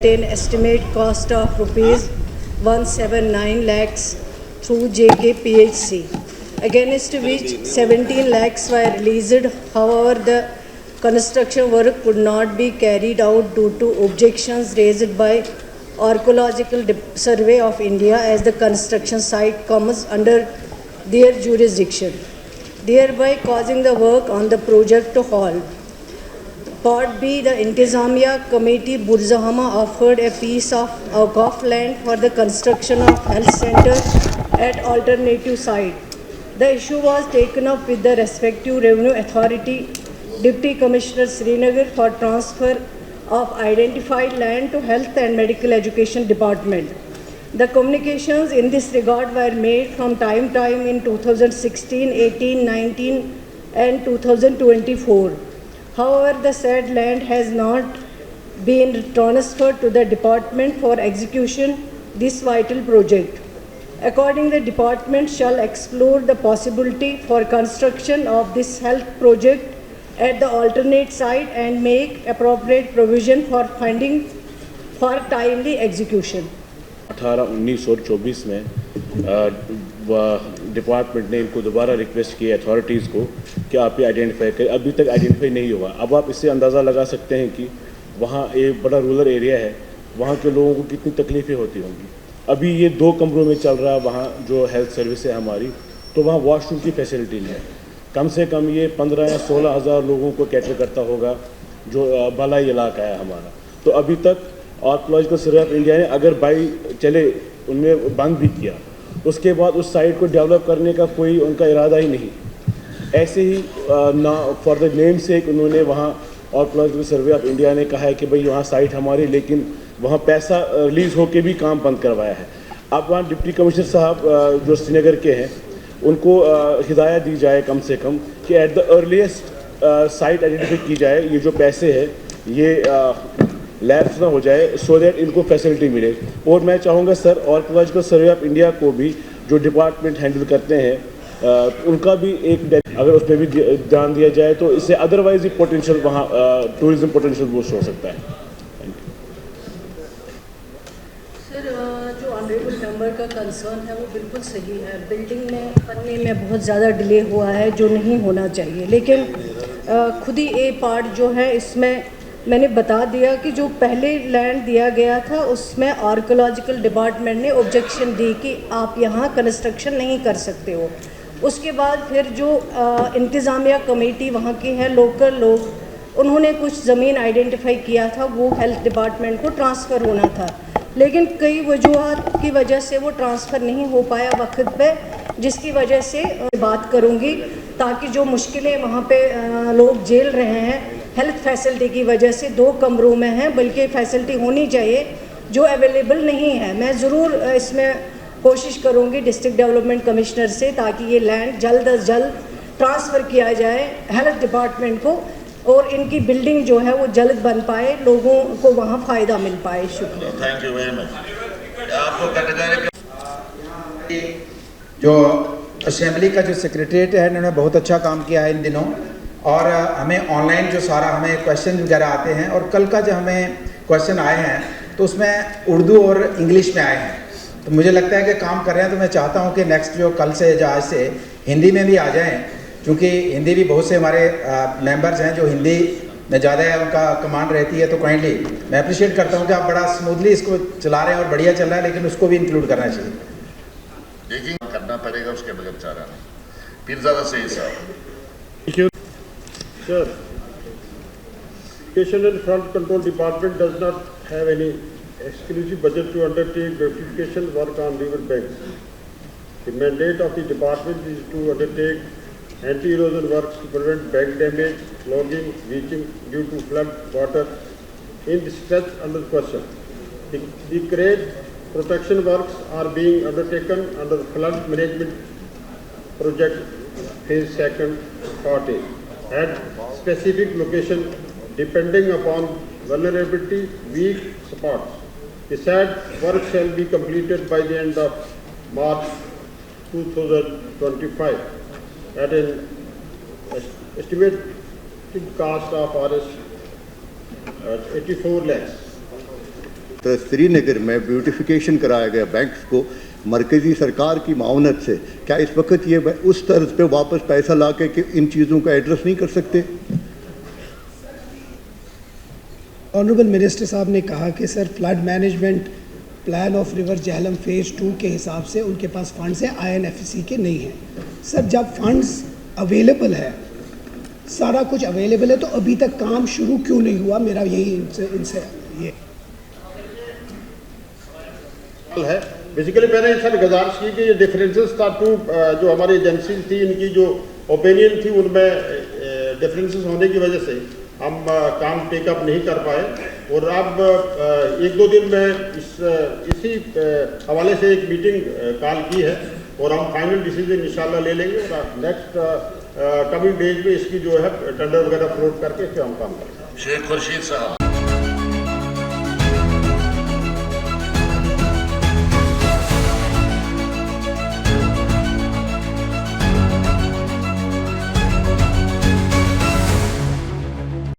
an estimate cost of rupees 179 lakhs through JKPHC, against which 17 lakhs were released. However, the construction work could not be carried out due to objections raised by Archaeological Survey of India, as the construction site comes under their jurisdiction, thereby causing the work on the project to halt. Part B, the Intizamiya Committee Burzahama offered a piece of Awqaf land for the construction of health center at alternative site. The issue was taken up with the respective Revenue Authority, Deputy Commissioner Srinagar, for transfer of identified land to Health and Medical Education Department. The communications in this regard were made from time to time in 2016, 18, 19 and 2024. However, the said land has not been transferred to the department for execution this vital project. Accordingly, the department shall explore the possibility for construction of this health project at the alternate site and make appropriate provision for funding for timely execution. 18, 19 और 24 में department ने इनको दोबारा request किया authorities को कि आप ये आइडेंटिफाई करें। अभी तक आइडेंटिफाई नहीं हुआ। अब आप इससे अंदाज़ा लगा सकते हैं कि वहाँ एक बड़ा रूरल एरिया है, वहाँ के लोगों को कितनी तकलीफ़ें होती होंगी। अभी ये 2 कमरों में चल रहा है वहाँ जो हेल्थ सर्विस है हमारी, तो वहाँ वॉशरूम की फैसिलिटी नहीं है। कम से कम ये 15 या 16 हज़ार लोगों को कैटर करता होगा जो बालाई इलाका है हमारा। तो अभी तक आर्कियोलॉजिकल सर्वे ऑफ इंडिया ने अगर बाई चले उनमें बंद भी किया, उसके बाद उस साइट को डेवलप करने का कोई उनका इरादा ही नहीं। ऐसे ही ना फॉर द नेम से उन्होंने वहाँ आर्कियोलॉजिकल सर्वे ऑफ इंडिया ने कहा है कि भाई वहाँ साइट हमारी, लेकिन वहाँ पैसा रिलीज़ होकर भी काम बंद करवाया है। अब वहाँ डिप्टी कमिश्नर साहब जो श्रीनगर के हैं उनको हिदायत दी जाए कम से कम कि at the earliest site identify की जाए, ये जो पैसे है ये लैप्स ना हो जाए, सो दैट इनको फैसिलिटी मिले। और मैं चाहूँगा sir archaeological survey of India को भी जो डिपार्टमेंट हैंडल करते हैं उनका भी एक अगर उस पर भी ध्यान दिया जाए तो इससे अदरवाइज ही पोटेंशियल वहाँ टूरिज्म पोटेंशियल बूस्ट हो सकता है। सर, जो ऑनरेबल मेंबर का कंसर्न है वो बिल्कुल सही है। बिल्डिंग में बनने में बहुत ज़्यादा डिले हुआ है जो नहीं होना चाहिए, लेकिन खुद ही ए पार्ट जो है इसमें मैंने बता दिया कि जो पहले लैंड दिया गया था उसमें आर्कियोलॉजिकल डिपार्टमेंट ने ऑब्जेक्शन दी कि आप यहाँ कंस्ट्रक्शन नहीं कर सकते हो। उसके बाद फिर जो इंतज़ामिया कमेटी वहाँ की है, लोकल लोग, उन्होंने कुछ ज़मीन आइडेंटिफाई किया था, वो हेल्थ डिपार्टमेंट को ट्रांसफ़र होना था, लेकिन कई वजूहत की वजह से वो ट्रांसफ़र नहीं हो पाया वक्त पे, जिसकी वजह से बात करूँगी ताकि जो मुश्किलें वहाँ पे लोग झेल रहे हैं हेल्थ फैसिलिटी की वजह से 2 कमरों में हैं, बल्कि फैसिलिटी होनी चाहिए जो अवेलेबल नहीं है। मैं ज़रूर इसमें कोशिश करूँगी डिस्ट्रिक्ट डेवलपमेंट कमिश्नर से ताकि ये लैंड जल्द अज जल्द ट्रांसफ़र किया जाए हेल्थ डिपार्टमेंट को और इनकी बिल्डिंग जो है वो जल्द बन पाए, लोगों को वहाँ फ़ायदा मिल पाए। शुक्रिया। Thank you very much. आपको जो असेंबली का जो सेक्रेटरीट है इन्होंने बहुत अच्छा काम किया है इन दिनों, और हमें ऑनलाइन जो सारा हमें क्वेश्चन वगैरह आते हैं, और कल का जो हमें क्वेश्चन आए हैं तो उसमें उर्दू और इंग्लिश में आए हैं, तो मुझे लगता है कि काम कर रहे हैं। तो मैं चाहता हूं कि नेक्स्ट जो कल से या आज से हिंदी में भी आ जाएं, क्योंकि हिंदी भी बहुत से हमारे मेंबर्स हैं जो हिंदी में ज़्यादा उनका कमांड रहती है। तो काइंडली मैं अप्रिशिएट करता हूँ कि आप बड़ा स्मूथली इसको चला रहे हैं और बढ़िया चल रहा है, लेकिन उसको भी इंक्लूड करना चाहिए। देखिए करना पड़ेगा, उसके बगैर चारा नहीं। पीरज़ादा सईद साहब। Sir, Education and Flood Control Department does not have any exclusive budget to undertake beautification work on river banks. The mandate of the department is to undertake anti-erosion works to prevent bank damage, clogging, leaching due to flood water in the stretch under question. The grade protection works are being undertaken under the Flood Management Project Phase 2 Part A. At specific location depending upon vulnerability weak spots. The said work shall be completed by the end of March 2025 at an estimated cost of Rs 84 lakhs. तो श्रीनगर में beautification कराया गया banks को मरकज़ी सरकार की माउनत से, क्या इस वक्त ये उस तर्ज पे वापस पैसा ला के कि इन चीज़ों का एड्रेस नहीं कर सकते? ऑनरेबल मिनिस्टर साहब ने कहा कि sir flood management plan of river Jhelum phase 2 के हिसाब से उनके पास फंड्स हैं, INFC के नहीं हैं। सर जब फंड्स अवेलेबल है, सारा कुछ अवेलेबल है, तो अभी तक काम शुरू क्यों नहीं हुआ? मेरा यही इनसे ये है। बेसिकली मैंने सर गुजारिश की कि ये डिफरेंसेस था टू जो हमारी एजेंसीज थी, इनकी जो ओपिनियन थी उनमें डिफरेंसेस होने की वजह से हम काम टेकअप नहीं कर पाए, और अब 1-2 दिन में इसी हवाले से एक मीटिंग कॉल की है और हम फाइनल डिसीजन इंशाल्लाह ले लेंगे और नेक्स्ट कमिंग डेज में इसकी जो है टेंडर वगैरह फ्लोट करके फिर हम काम करेंगे। शेख खुर्शीद साहब